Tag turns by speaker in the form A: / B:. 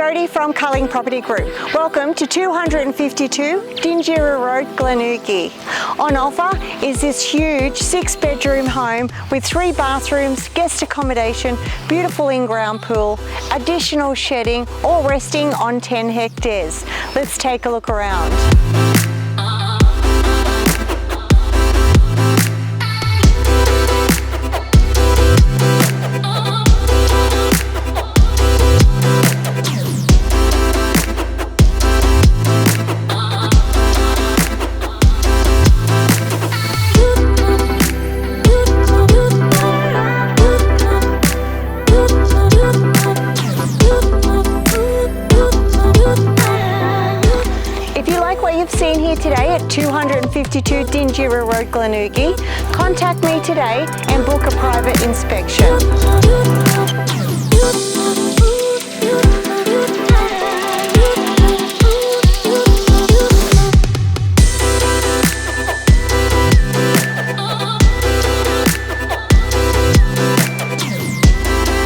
A: Jody from Culling Property Group. Welcome to 252 Dinjerra Road, Glenugie. On offer is this huge 6-bedroom home with 3 bathrooms, guest accommodation, beautiful in-ground pool, additional shedding, all resting on 10 hectares. Let's take a look around. What you've seen here today at 252 Dinjerra Road, Glenugie, contact me today and book a private inspection.